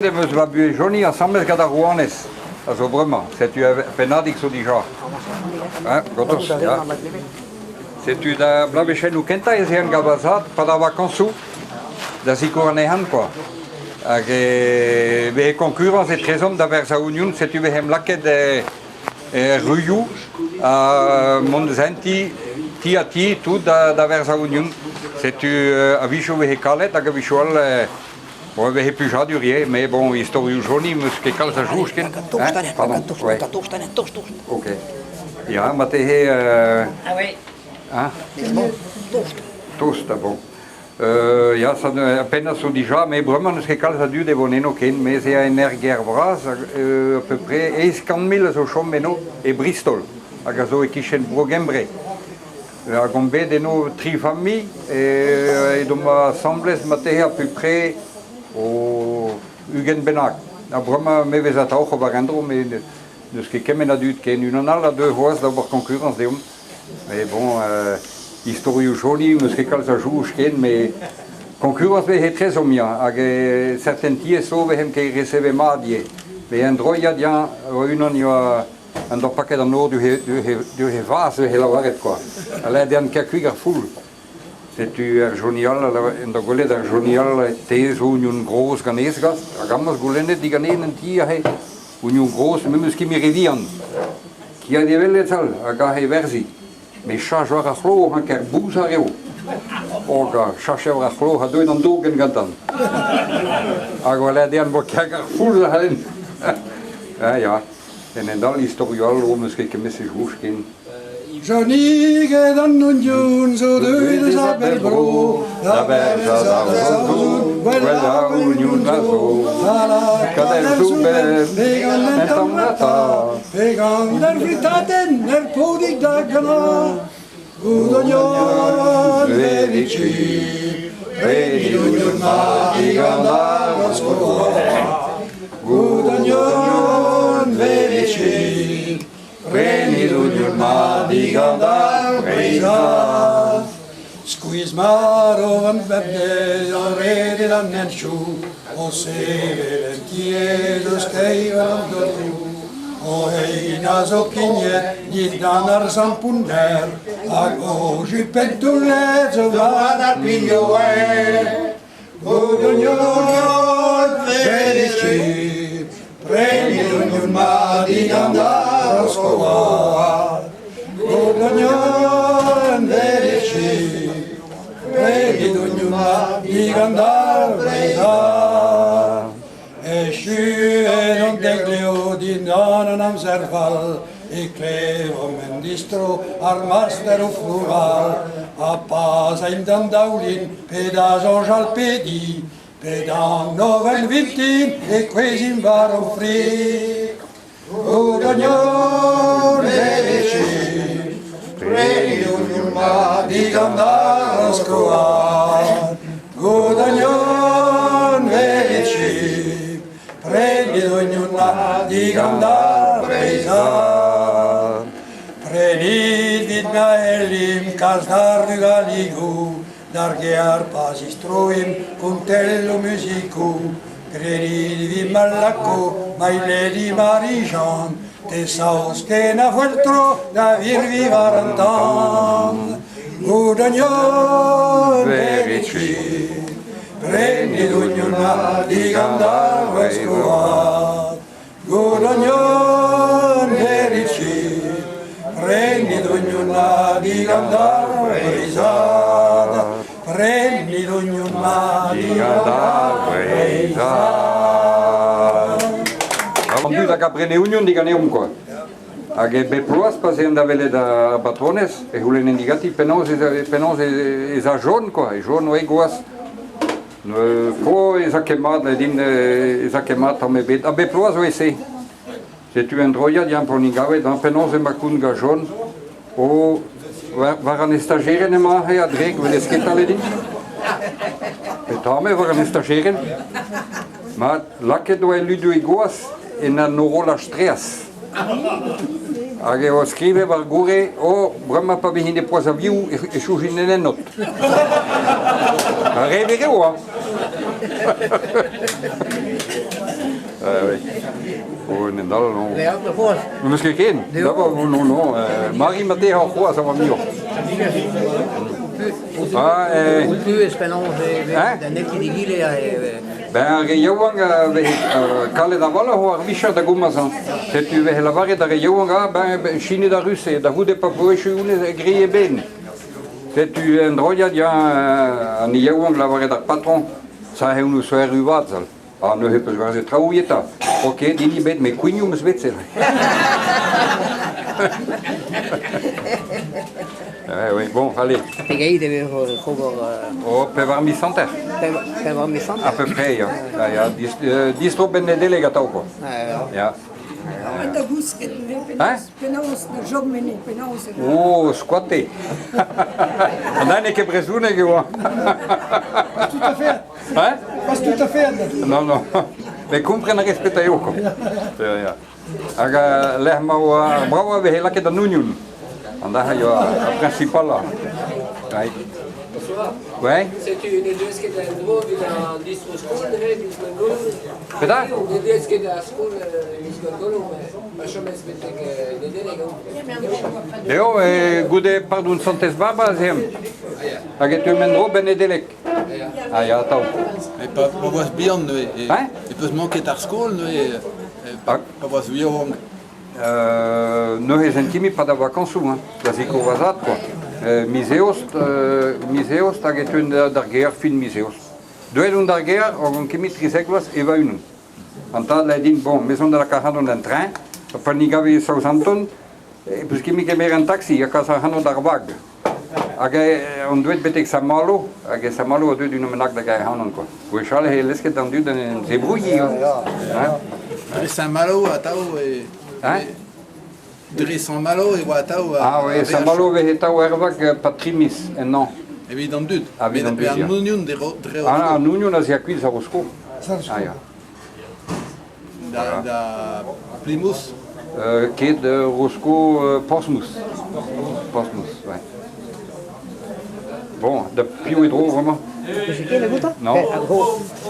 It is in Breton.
Meus va buer Johnny ensemble gada Rouanes. Also vraiment, c'est tu penadig so déjà. Hein, gotos, ja. C'est tu da blabechen u kenta es un gabazat pada vacances da sicurnehan quoi. Age be concurrence et trésor da versa union, c'est tu behem laket de ruyu a monzenti ti a ti tout da versa union. C'est tu avisho ve calet da visual. Bon, we hebben plus duré, mais bon, historie Johnny, misschien kan ze zoeken. Pardon. Oké. Ja, maar tegen. Ah oui. Hein? Toast, bon. Ja, ça à peine so déjà, mais vraiment, ce que ça dure de boneno ken, mais c'est une guerre bras, à peu près 50 000 so chomeno et Bristol, à gazo et Kishen Brogembre. À Gombe de nos tri familles et donc assemblées maté à peu près au Ugen Benak. Na vraiment me vezat auch aber andro mais de ce que kemen adut ken une alla deux voix d'avoir concurrence de mais bon historie joli me ce que cal ça joue ken mais concurrence est très omia ag certains tie so vehem que receve madie mais un droya dia une on un paquet dans nord du vase hela waret quoi alla den kakwiger full. C'est tu Arjonial, in der Golle der Arjonial, des Union groß Ganesgas, a gammas Golene die Ganenen Tier he, Union groß, wir müssen mir revieren. Qui a des belles tal, a gahe versi. Mais charge a chlo, han ker busa reo. Oga, charge a chlo, ha doin an dogen gantan. A golle den bo kerger full halen. Ja, en dal historial, wo müssen gemisse hoch gehen. Johnny gedan union so de Sabelbro, la versa da quella union da so, cadel super, pegan der fritaten, der podig da gana, Gudonion verici, vedi union ma diganda roscoa, Gudonion verici, Veni l'union ma diganda presa. Squeeze maro van verde al rede dan nenschu, o se velentiedos keivan dorru. O heina zokinje, niet dan ar sampunder, ag o jupentulet zo vadar piglioe. Gudonion verici, premi l'union ma diganda Roscoa, Gudonion verici, premi l'union ma diganda Breza. Eschu e non deglio di non am serval, e clevo mendistro armaster o fluval, a pasa in dandaulin, pedason jalpedi, Pedam novel vintin e quesim varum fri. Gudonion verici, premi union ma diganda Roscoa. Gudonion verici, premi union ma diganda Breza. Prenit vid naelim casdar galigu, Dargear pasis troim puntello musico, Credit vi malaco, my lady Marie-Jean, Te saus que na vueltro da vir vivarantan. Gudonion verici, prendi l'union ma diganda Roscoa. Gudonion verici, prendi l'union ma diganda Breza. Prendi l'union ma diganda Breza. Am da caprene union di ganeum quoi. Age be ploas pasen da vele da patrones e hulen indigati penose a jaune quoi, e jaune e goas. Ko esa kemat din esa kemat am bet. A be ploas o ese. Se tu endroia di amponigave dan penose makun ga jaune o waren stagieren immer her dreg weil es geht alle din. Betame waren stagieren. Ma lacke do e ludo e goas in a norola stress. Age o scrive var gore o brama pa behinde posa viu e shujine not. A revere o. Oui. Oh, Nendal, non. Le altre post. Misschien geen. Dat was no. Marie Mateo Roa, ça va mieux. Ah, Tu esperamos de neki di gile ben, Rejouang, Kalle da Walla, hoor, Richard da Gumazan. C'est tu veux la varre da Rejouang, ben, Chine da Russe, da Hude Papoche, une grille ben. C'est tu un droya, dia, an Rejouang, la varre da patron, ça est une soirée ruvazal. Ah, nu heb je ze trouwjeta. Oké, die niet bet, maar Queen Zwitser. Oui, bon, allez. Peguei deve cover Oh, per varmi santer. per mi sant. À peu près, ja. Ja, distro ben de delegata ook. Ja. En de busket, penaos, de jobmeni, penaos. Oh, squatte. En dan ik heb rezoenen gewoon. Tout à fait. Hein? Pas tout à fait. Non, non. Mais comprendre respecta eu ook. Ja, ja. Aga leg maar brouwen we heel lekker de noenjoen. En dan ga je a principal là. Right. Ouais. C'est une idée qui est dans le distro school, Pedal? une idée qui est dans la school, mais je me suis dit que Jo, goede pardon santes baba zem. Aga tu mendro benedelek. Ah ja, tau. Pas was bien, Hein? et peut manquer tar school, pas was viewong. Noi is een kimi pa da vakansu, dat is ik ovazat, quoi. Museos, dat is een dargeer fin museos. Doe een dargeer, of een kimi triseglas, eva unum. Want dat leidt in, bon, maison de la Carrado en trein, van Nigavi Southampton, dus kimi ke meer een taxi, ja kan Sarhano darwag. Aga, on doit betek Samalo, aga Samalo doit une menace de Gaihanon, quoi. Vous savez, les que dans du dans c'est brouillé, Saint-Malo, Atao, Hein? Dre Saint-Malo et Watao. Ah oui, Samalo vegetau ervag patrimis, et non. Evident dud. Evident dud, ja. Un union de Dre. Ah, Nuno nas ja quiz a Roscoe. Ah ja. Da Plymouth. Kid Roscoe Portsmouth. Portsmouth, ouais. Bon, de più et vraiment. Você quer le gusto? Non.